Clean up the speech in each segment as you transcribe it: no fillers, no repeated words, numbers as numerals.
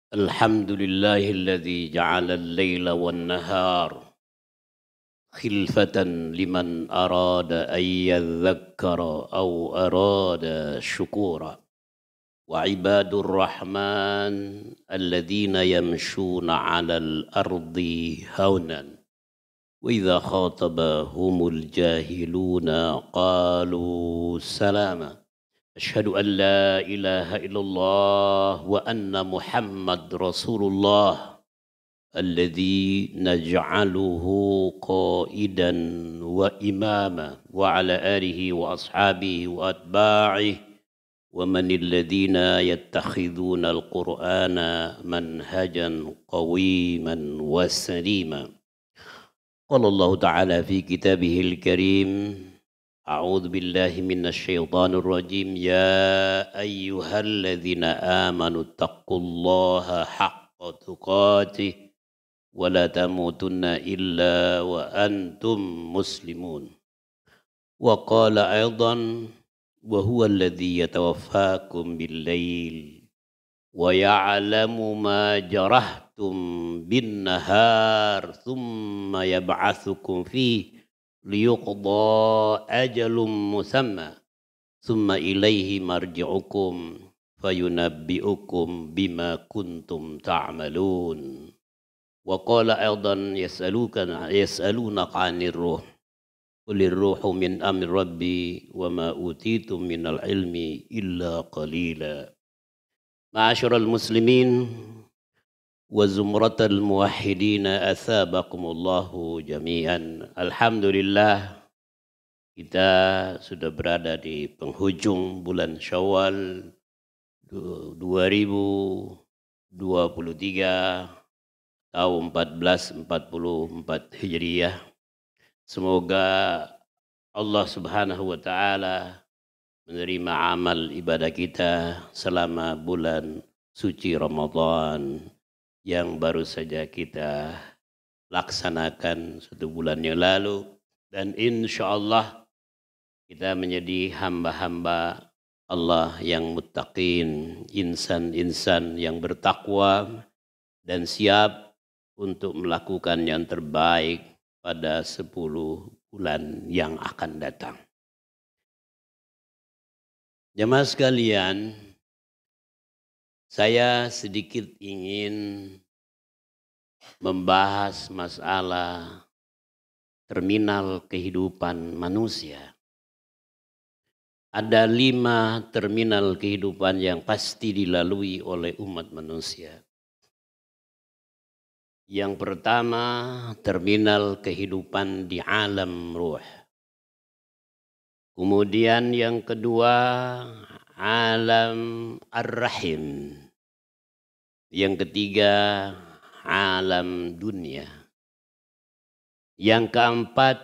الحمد لله الذي جعل الليل والنهار خلفة لمن أراد أن يذكر أو أراد شكورا وعباد الرحمن الذين يمشون على الأرض هونا وإذا خاطبهم الجاهلون قالوا سلاما أشهد أن لا إله إلا الله وأن محمد رسول الله الذي نجعله قائدا وإماما وعلى آله وأصحابه وأتباعه ومن الذين يتخذون القرآن منهجا قويما وسليما قال الله تعالى في كتابه الكريم أعوذ بالله من الشيطان الرجيم يا أيها الذين آمنوا اتقوا الله حق تقاته ولا تموتن إلا وأنتم مسلمون وقال أيضا وهو الذي يتوفاكم بالليل ويعلم ما جرحتم بالنهار ثم يبعثكم فيه ليقضى أجل مسمى ثم إليه مرجعكم فينبئكم بما كنتم تعملون وقال أيضا يسألونك عن الروح قل الروح من أمر ربي وما أوتيتم من العلم إلا قليلا معاشر المسلمين وزمرة الموحدين أثابكمullahu jami'an. Alhamdulillah kita sudah berada di penghujung bulan Syawal 2023 tahun 1444 Hijriah. Semoga Allah Subhanahu wa taala menerima amal ibadah kita selama bulan suci Ramadan yang baru saja kita laksanakan 1 bulan yang lalu, dan insya Allah kita menjadi hamba-hamba Allah yang muttaqin, insan-insan yang bertakwa dan siap untuk melakukan yang terbaik pada 10 bulan yang akan datang. Jemaah sekalian, saya sedikit ingin membahas masalah terminal kehidupan manusia. Ada 5 terminal kehidupan yang pasti dilalui oleh umat manusia. Yang pertama, terminal kehidupan di alam ruh. Kemudian yang kedua, alam ar-rahim. Yang ketiga, alam dunia. Yang keempat,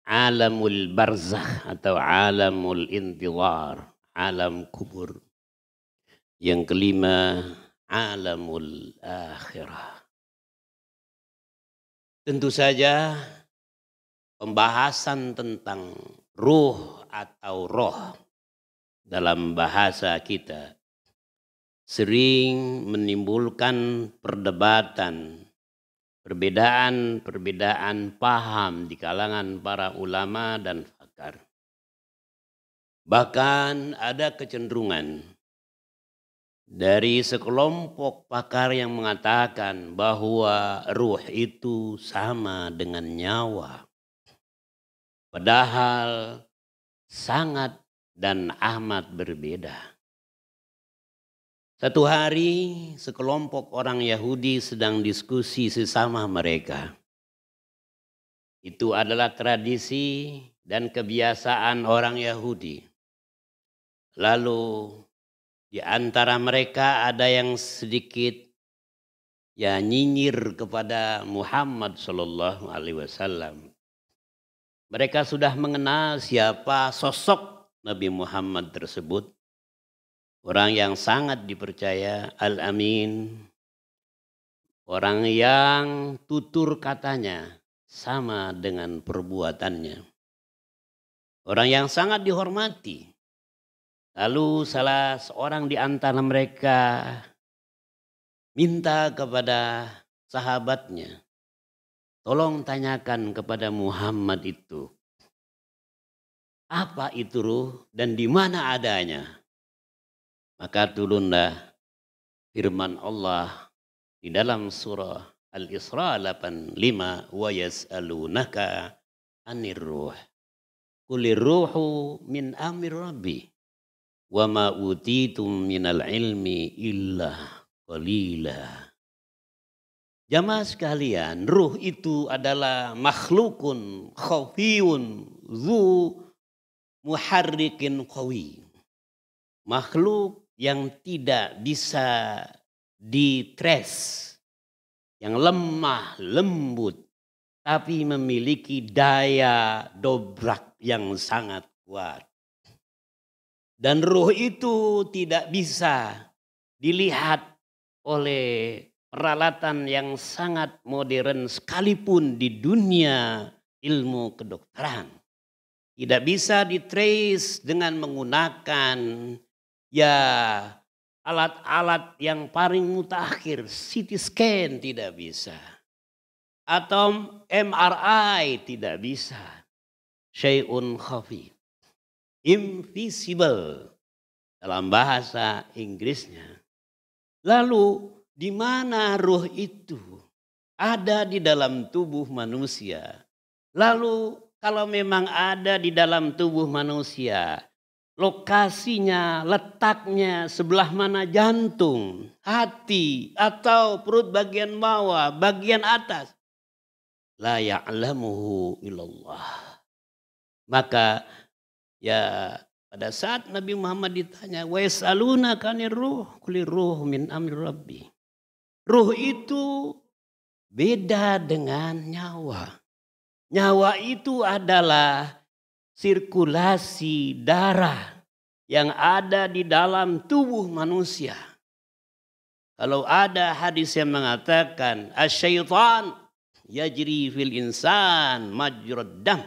alamul barzakh atau alamul intizar, alam kubur. Yang kelima, alamul akhirah. Tentu saja pembahasan tentang ruh atau roh dalam bahasa kita sering menimbulkan perdebatan, perbedaan paham di kalangan para ulama dan pakar. Bahkan ada kecenderungan dari sekelompok pakar yang mengatakan bahwa ruh itu sama dengan nyawa. Padahal sangat dan amat berbeda. Satu hari sekelompok orang Yahudi sedang diskusi sesama mereka. Itu adalah tradisi dan kebiasaan orang Yahudi. Lalu di antara mereka ada yang sedikit nyinyir kepada Muhammad sallallahu alaihi wasallam. Mereka sudah mengenal siapa sosok Nabi Muhammad tersebut. Orang yang sangat dipercaya, al-amin. Orang yang tutur katanya sama dengan perbuatannya. Orang yang sangat dihormati. Lalu salah seorang di antara mereka minta kepada sahabatnya, tolong tanyakan kepada Muhammad itu, apa itu ruh dan di mana adanya? Maka turunlah firman Allah di dalam surah Al-Isra 85, wa yas'alunaka 'anir ruh. Qulir ruhu min amri rabbi wa ma utitum minal ilmi illa qalila. Jamaah sekalian, ruh itu adalah makhlukun khafiyun zu muharrikin qawi. Makhluk yang tidak bisa ditres, yang lemah, lembut, tapi memiliki daya dobrak yang sangat kuat. Dan ruh itu tidak bisa dilihat oleh peralatan yang sangat modern sekalipun di dunia ilmu kedokteran. Tidak bisa ditrace dengan menggunakan alat-alat yang paling mutakhir, CT scan tidak bisa. Atau MRI tidak bisa. Syai'un khafi. Invisible dalam bahasa Inggrisnya. Lalu di mana ruh itu? Ada di dalam tubuh manusia. Lalu kalau memang ada di dalam tubuh manusia, lokasinya, letaknya sebelah mana jantung, hati, atau perut bagian bawah, bagian atas. La ya'lamuhu illallah. Maka pada saat Nabi Muhammad ditanya, wa yas'alunaka 'anir ruh, qulir ruh min amri rabbi. Ruh itu beda dengan nyawa. Nyawa itu adalah sirkulasi darah yang ada di dalam tubuh manusia. Kalau ada hadis yang mengatakan asyaitan yajri fil insan majrad dam.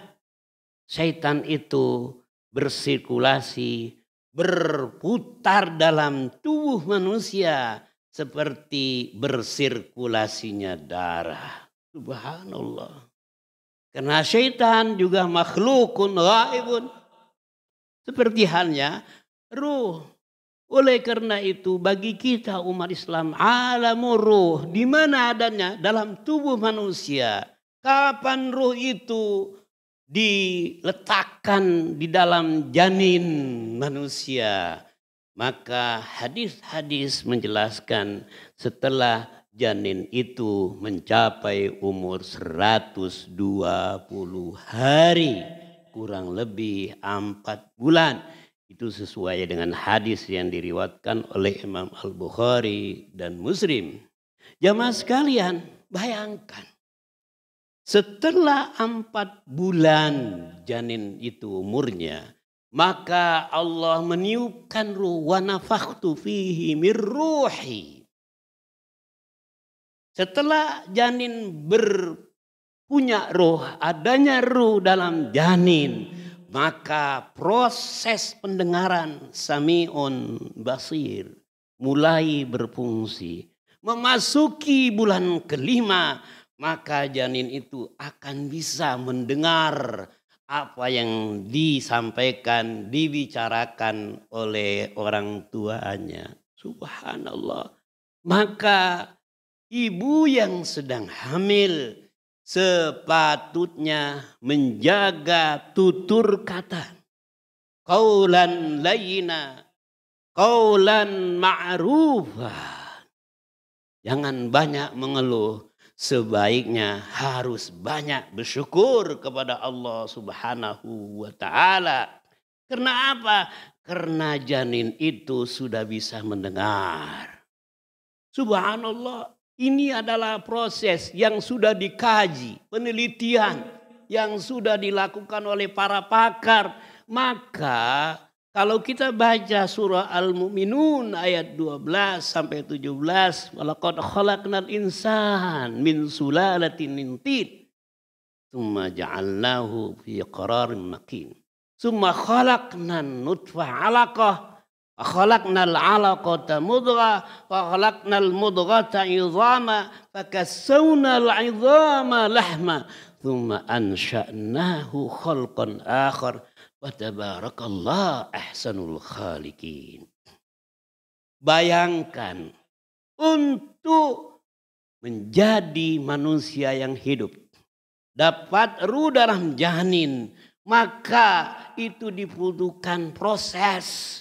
Syaitan itu bersirkulasi, berputar dalam tubuh manusia seperti bersirkulasinya darah. Subhanallah. Karena syaitan juga makhlukun ghaibun. Seperti halnya ruh. Oleh karena itu bagi kita umat Islam, alamur ruh di mana adanya? Dalam tubuh manusia. Kapan ruh itu diletakkan di dalam janin manusia? Maka hadis-hadis menjelaskan setelah janin itu mencapai umur 120 hari, kurang lebih 4 bulan. Itu sesuai dengan hadis yang diriwayatkan oleh Imam Al-Bukhari dan Muslim. Jamaah sekalian, bayangkan. Setelah 4 bulan janin itu umurnya, maka Allah meniupkan ruh, wa nafakhtu fihi mir ruhi. Setelah janin punya ruh, adanya ruh dalam janin, maka proses pendengaran sami'un basir mulai berfungsi. Memasuki bulan kelima, maka janin itu akan bisa mendengar apa yang disampaikan, dibicarakan oleh orang tuanya. Subhanallah. Maka ibu yang sedang hamil sepatutnya menjaga tutur kata. Qaulan layyina, qaulan ma'rufa. Jangan banyak mengeluh. Sebaiknya harus banyak bersyukur kepada Allah Subhanahu wa ta'ala. Karena apa? Karena janin itu sudah bisa mendengar. Subhanallah. Ini adalah proses yang sudah dikaji, penelitian yang sudah dilakukan oleh para pakar. Maka kalau kita baca surah Al-Mu'minun ayat 12 sampai 17, walaqad khalaqnal insan min sulalatin min tin, tsumma ja'alnahu fi qararin makin, tsumma khalaqnan nutfah 'alaqah, Khalaqnal 'alaqata mudghah wa khalaqnal mudghata 'idhama fakassawnal 'idhama lahma thumma ansha'nahu khalqan akhar wa tabarakallah ahsanul khaliqin. Bayangkan untuk menjadi manusia yang hidup, dapat ruh dalam janin, maka itu dibutuhkan proses.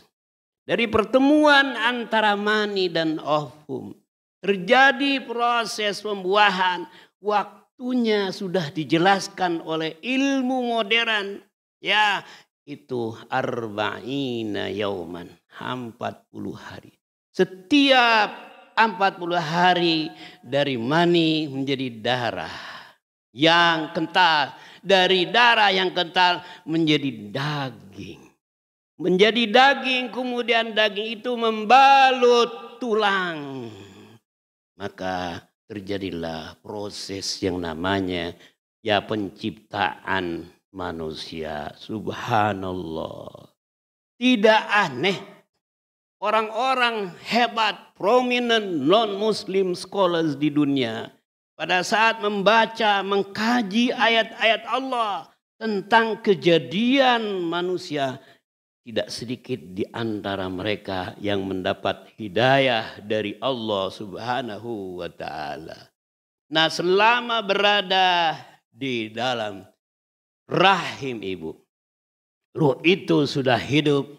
Dari pertemuan antara mani dan ovum terjadi proses pembuahan. Waktunya sudah dijelaskan oleh ilmu modern. Ya, itu arba'ina yauman, 40 hari. Setiap 40 hari dari mani menjadi darah yang kental. Dari darah yang kental menjadi daging. Menjadi daging, kemudian daging itu membalut tulang. Maka terjadilah proses yang namanya ya penciptaan manusia. Subhanallah. Tidak aneh. Orang-orang hebat, prominent non-Muslim scholars di dunia. Pada saat membaca, mengkaji ayat-ayat Allah tentang kejadian manusia. Tidak sedikit di antara mereka yang mendapat hidayah dari Allah Subhanahu wa ta'ala. Nah, selama berada di dalam rahim ibu, ruh itu sudah hidup,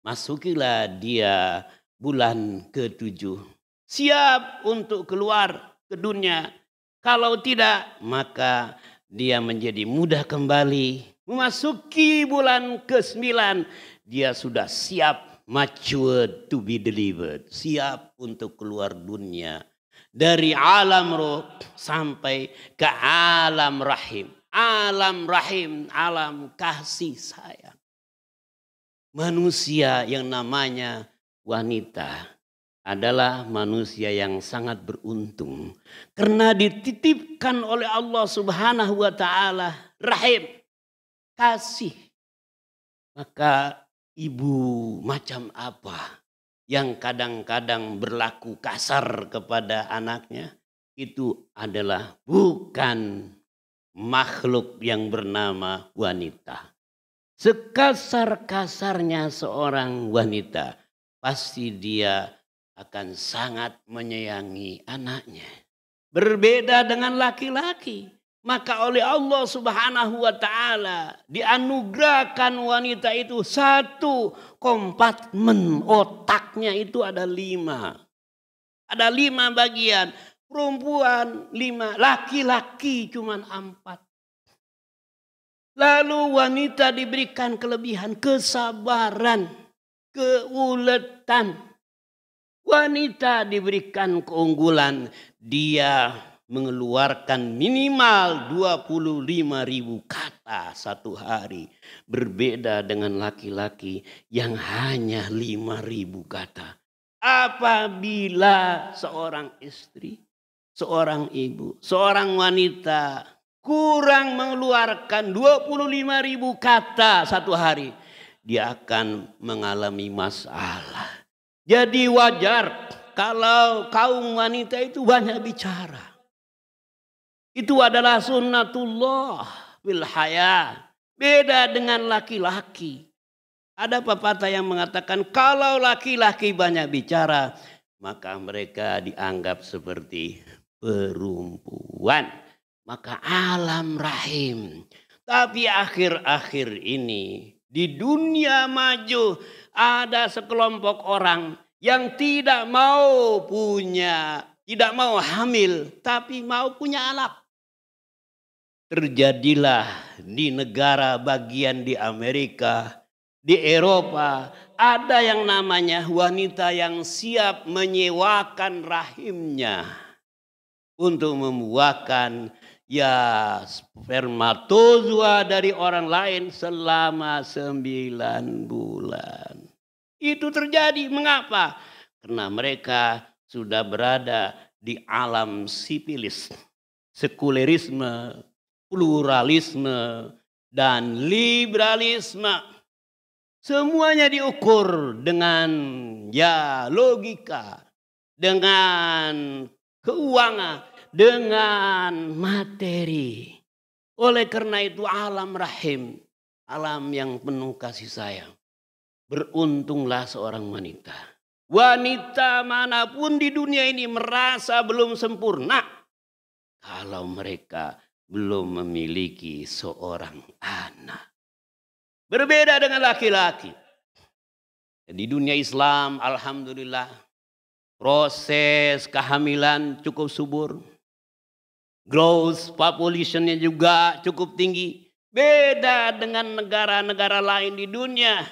masukilah dia bulan ke-7. Siap untuk keluar ke dunia. Kalau tidak, maka dia menjadi mudah kembali. Memasuki bulan ke-9, dia sudah siap, mature to be delivered. Siap untuk keluar dunia. Dari alam roh sampai ke alam rahim. Alam rahim, alam kasih sayang. Manusia yang namanya wanita adalah manusia yang sangat beruntung. Karena dititipkan oleh Allah Subhanahu wa ta'ala rahim. Kasih. Maka ibu macam apa yang kadang-kadang berlaku kasar kepada anaknya, itu adalah bukan makhluk yang bernama wanita. Sekasar-kasarnya seorang wanita, pasti dia akan sangat menyayangi anaknya. Berbeda dengan laki-laki. Maka oleh Allah Subhanahu wa ta'ala dianugerahkan wanita itu satu kompartemen otaknya itu ada 5. Ada 5 bagian. Perempuan 5, laki-laki cuma 4. Lalu wanita diberikan kelebihan kesabaran, keuletan. Wanita diberikan keunggulan, dia mengeluarkan minimal 25.000 kata satu hari. Berbeda dengan laki-laki yang hanya 5.000 kata. Apabila seorang istri, seorang ibu, seorang wanita kurang mengeluarkan 25.000 kata satu hari, dia akan mengalami masalah. Jadi wajar kalau kaum wanita itu banyak bicara. Itu adalah sunnatullah fil haya. Beda dengan laki-laki. Ada pepatah yang mengatakan kalau laki-laki banyak bicara, maka mereka dianggap seperti perempuan. Maka alam rahim. Tapi akhir-akhir ini di dunia maju ada sekelompok orang yang tidak mau hamil, tapi mau punya anak. Terjadilah di negara bagian di Amerika, di Eropa, ada yang namanya wanita yang siap menyewakan rahimnya untuk membuahkan spermatozoa dari orang lain selama 9 bulan. Itu terjadi. Mengapa? Karena mereka sudah berada di alam sipilis, sekulerisme, pluralisme, dan liberalisme. Semuanya diukur dengan logika, dengan keuangan, dengan materi. Oleh karena itu alam rahim, alam yang penuh kasih sayang. Beruntunglah seorang wanita. Wanita manapun di dunia ini merasa belum sempurna kalau mereka belum memiliki seorang anak. Berbeda dengan laki-laki. Di dunia Islam alhamdulillah proses kehamilan cukup subur. Growth populationnya juga cukup tinggi. Beda dengan negara-negara lain di dunia.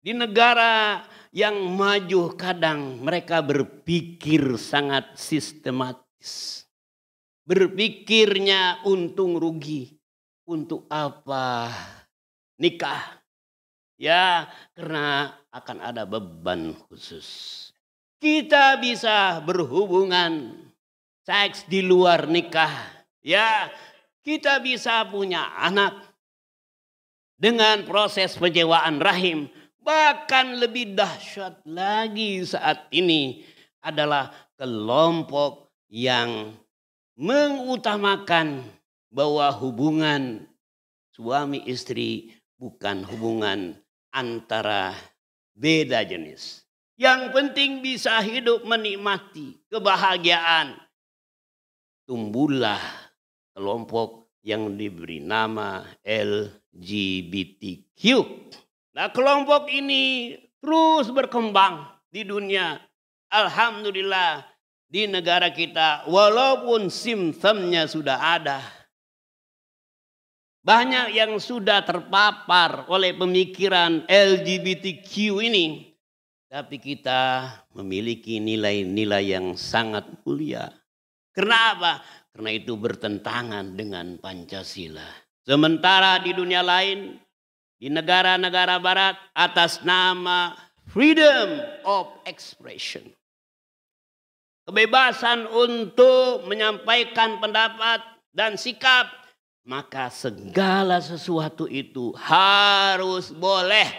Di negara yang maju kadang mereka berpikir sangat sistematis. Berpikirnya untung rugi. Untuk apa nikah? Ya, karena akan ada beban khusus. Kita bisa berhubungan seks di luar nikah. Ya, kita bisa punya anak dengan proses penyewaan rahim. Bahkan lebih dahsyat lagi saat ini adalah kelompok yang mengutamakan bahwa hubungan suami istri bukan hubungan antara beda jenis. Yang penting bisa hidup menikmati kebahagiaan. Tumbuhlah kelompok yang diberi nama LGBTQ. Nah, kelompok ini terus berkembang di dunia. Alhamdulillah di negara kita walaupun simptomnya sudah ada. Banyak yang sudah terpapar oleh pemikiran LGBTQ ini. Tapi kita memiliki nilai-nilai yang sangat mulia. Karena apa? Karena itu bertentangan dengan Pancasila. Sementara di dunia lain, di negara-negara barat atas nama freedom of expression. Kebebasan untuk menyampaikan pendapat dan sikap. Maka segala sesuatu itu harus boleh,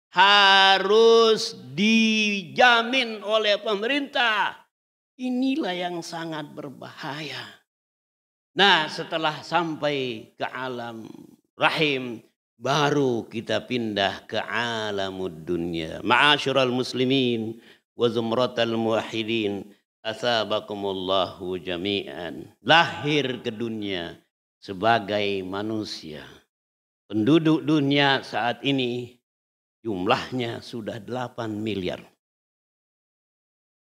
harus dijamin oleh pemerintah. Inilah yang sangat berbahaya. Nah, setelah sampai ke alam rahim, baru kita pindah ke alamud dunya. Ma'asyiral muslimin wa zumratal muwahhidin, atsabakumullahu jami'an. Lahir ke dunia sebagai manusia. Penduduk dunia saat ini jumlahnya sudah 8 miliar.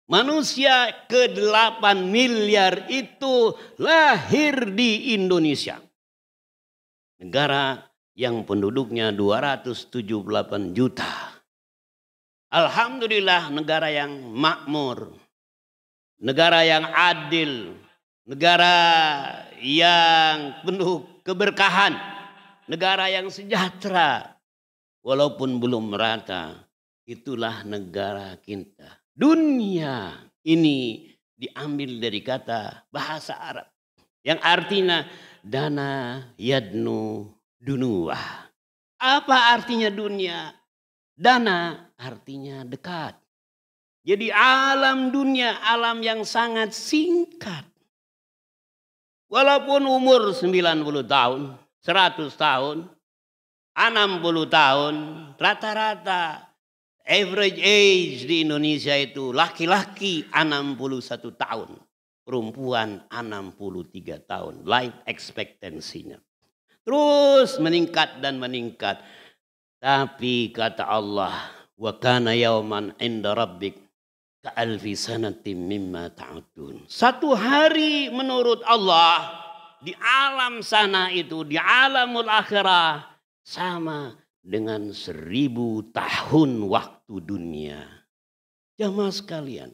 Manusia ke-8 miliar itu lahir di Indonesia. Negara yang penduduknya 278 juta. Alhamdulillah negara yang makmur. Negara yang adil. Negara yang penuh keberkahan. Negara yang sejahtera. Walaupun belum merata. Itulah negara kita. Dunia ini diambil dari kata bahasa Arab. Yang artinya dana yadnu dunuah. Apa artinya dunia? Dana artinya dekat. Jadi alam dunia alam yang sangat singkat. Walaupun umur 90 tahun, 100 tahun, 60 tahun, rata-rata average age di Indonesia itu laki-laki 61 tahun, perempuan 63 tahun, life expectancy-nya. Terus meningkat dan meningkat. Tapi kata Allah, wa kana yauman inda rabbik ka'alfi sanatin mimma ta'udun. Satu hari menurut Allah di alam sana itu, di alamul akhirah sama dengan 1000 tahun waktu dunia. Jamaah sekalian,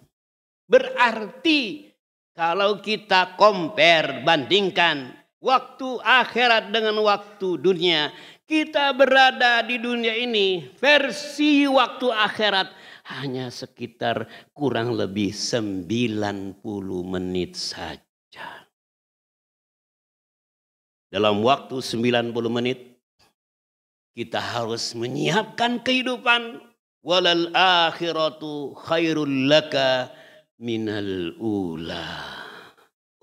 berarti kalau kita compare, bandingkan waktu akhirat dengan waktu dunia, kita berada di dunia ini versi waktu akhirat hanya sekitar kurang lebih 90 menit saja. Dalam waktu 90 menit kita harus menyiapkan kehidupan. Walal akhiratu khairul laka minal ula.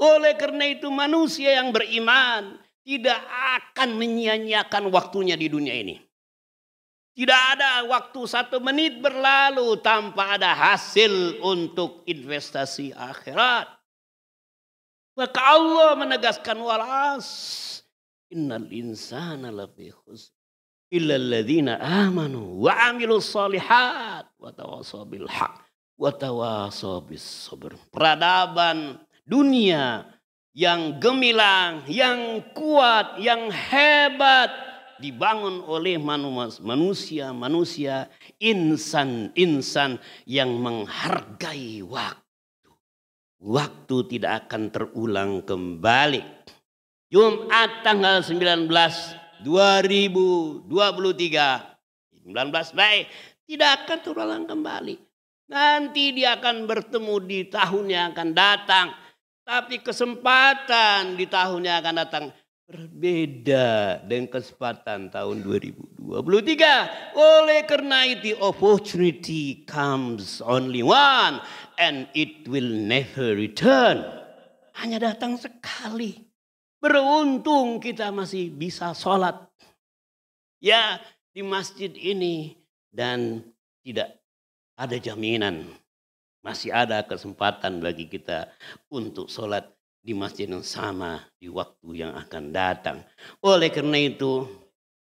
Oleh karena itu manusia yang beriman tidak akan menyia-nyiakan waktunya di dunia ini. Tidak ada waktu 1 menit berlalu tanpa ada hasil untuk investasi akhirat. Maka Allah menegaskan walas. Innal insana lafi khusr. Illa alladhina amanu wa amilus solihat. Wa tawasaw bil haq. Wa tawasaw bis sabr. Peradaban dunia yang gemilang, yang kuat, yang hebat. Dibangun oleh manusia-manusia, insan-insan yang menghargai waktu. Waktu tidak akan terulang kembali. Jumat tanggal 19 2023. 19 baik. Tidak akan terulang kembali. Nanti dia akan bertemu di tahun yang akan datang. Tapi kesempatan di tahun yang akan datang berbeda dengan kesempatan tahun 2023. Oleh karena itu opportunity comes only one and it will never return. Hanya datang sekali. Beruntung kita masih bisa sholat. Ya di masjid ini dan tidak ada jaminan. Masih ada kesempatan bagi kita untuk sholat di masjid yang sama di waktu yang akan datang. Oleh karena itu,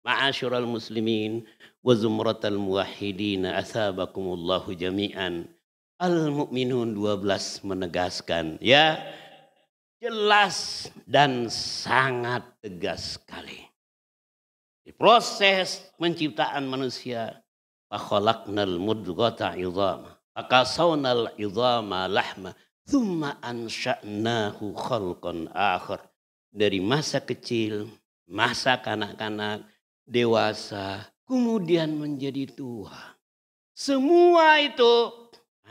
ma'asyiral muslimin wa zumratal muwahhidin asabakumullahu jami'an. Al-Mu'minun 12 menegaskan, ya jelas dan sangat tegas sekali. Di proses penciptaan manusia, fa khalaqnal mudghata 'idhama, fa kasawnal 'idhama lahma. Tsumma ansha'nahu khalqan akhar. Dari masa kecil, masa kanak-kanak, dewasa, kemudian menjadi tua. Semua itu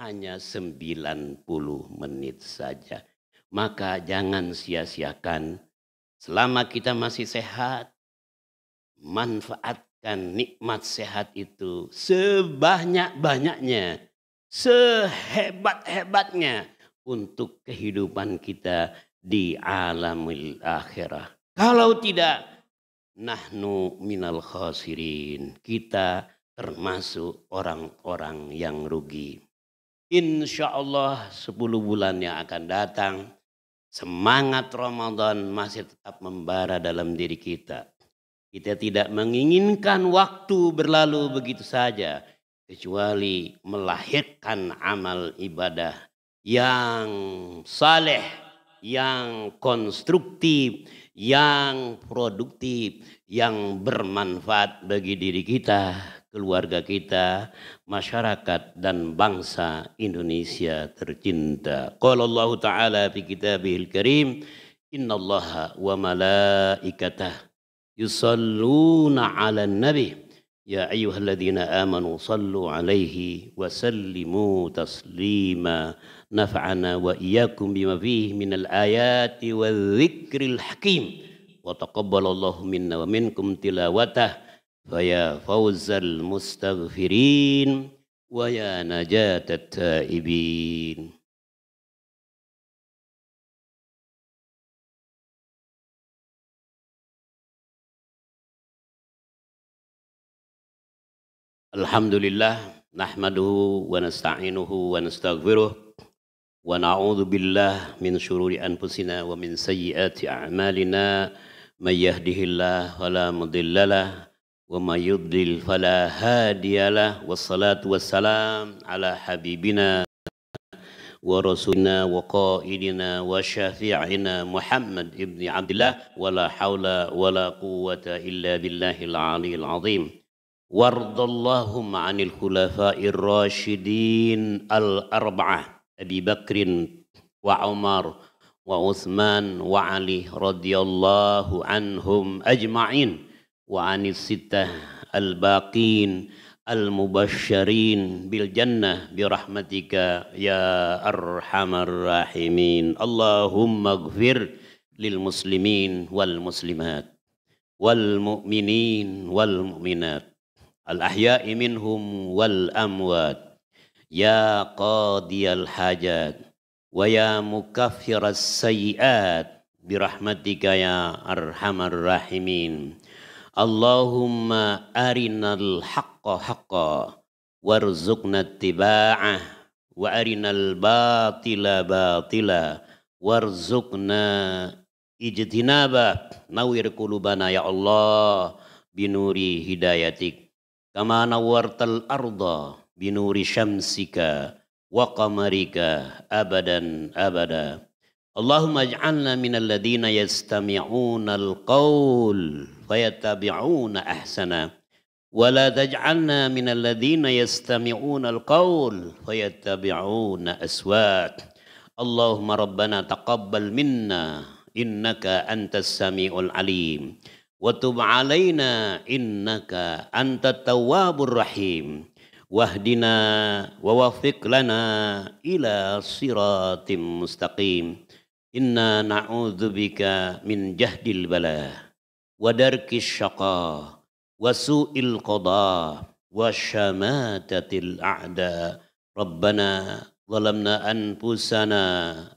hanya 90 menit saja. Maka jangan sia-siakan. Selama kita masih sehat, manfaatkan nikmat sehat itu sebanyak-banyaknya, sehebat-hebatnya. Untuk kehidupan kita di alamil akhirah. Kalau tidak, nahnu minal khasirin. Kita termasuk orang-orang yang rugi. Insya Allah 10 bulan yang akan datang, semangat Ramadan masih tetap membara dalam diri kita. Kita tidak menginginkan waktu berlalu begitu saja, kecuali melahirkan amal ibadah yang saleh, yang konstruktif, yang produktif, yang bermanfaat bagi diri kita, keluarga kita, masyarakat dan bangsa Indonesia tercinta. Qala Allah Ta'ala fi kitabihil karim, innallaha wa malaikatah yusalluna 'alan nabi. Ya ayyuhalladzina amanu sallu alaihi wa sallimu taslima. Nafa'ana wa iyyakum bima fihi minal ayati wa dzikril hakim. Wa taqabbalallahu minna wa minkum tilawatah. Faya fawzal mustaghfirin wa ya najatat taibin. Alhamdulillah nahmaduhu wa nasta'inuhu wa nastaghfiruh wa na'udzu billah min syururi anfusina wa min sayyiati a'malina may yahdihillahu fala mudhillalah wa may yudlil fala hadiyalah wassalatu wassalam ala habibina wa rasulina wa qaidina wa syafi'ina Muhammad ibni Abdillah wa la haula wa la quwwata illa billahil aliyyil azim. Wardallahum 'anil khulafa'ir rasyidin al-arba'ah Abi Bakrin wa Umar wa Utsman wa Ali radhiyallahu anhum ajma'in wa 'anis sittah al-baqin al-mubasysyirin bil jannah bi rahmatika ya arhamar rahimin. Allahumma ighfir lil muslimin wal muslimat wal mu'minin wal mu'minat al ahya'i minhum wal amwat ya qadiyal hajat wa ya mukaffiras sayyiat birahmatika ya arhamar rahimin. Allahumma arinal haqqa haqqa warzuqna ittiba'ah wa arinal batila batila warzuqna ijtinabah. Nawwir qulubana ya Allah binuri hidayatik kama nawwartal arda binuri syamsika wa qamarika abadan abada. Allahumma ij'alna minal ladhina yastami'una al-qawl fayattabi'una ahsana wa la taj'alna minal ladhina yastami'una al-qawl fayattabi'una aswat. Allahumma rabbana taqabbal minna innaka antas sami'ul alim wa tub 'alaina innaka antat tawwabur rahim wahdina wa wafiq lana ila siratim mustaqim. Inna na'udzubika min jahdil bala wa darkis syaqa wa su'il qada wa syamatatil a'da. Rabbana zalamna anfusana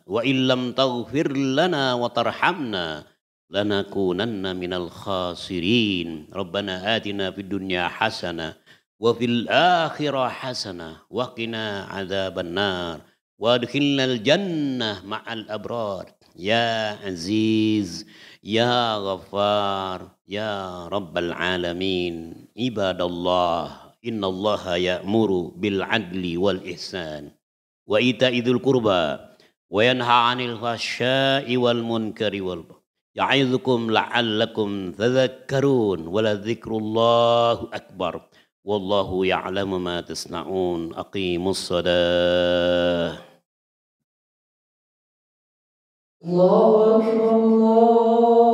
wa illam taghfir lana wa tarhamna lanakunanna minal khasirin. Rabbana atina fid dunya hasanah wa fil akhirah hasanah wa qina adzaban nar wa adkhilnal jannah ma'al abrar ya aziz ya ghaffar ya rabbal alamin. Ibadallah innallaha ya'muru bil adli wal ihsan wa ita'idul qurba wa yanha 'anil fahsya'i wal munkari wal ya'idzukum la'allakum tadhakkarun wa la dzikrullahi akbar. Wallahu ya'lamu ma tasna'un. Aqimus shalah. Allahu akbar, Allah.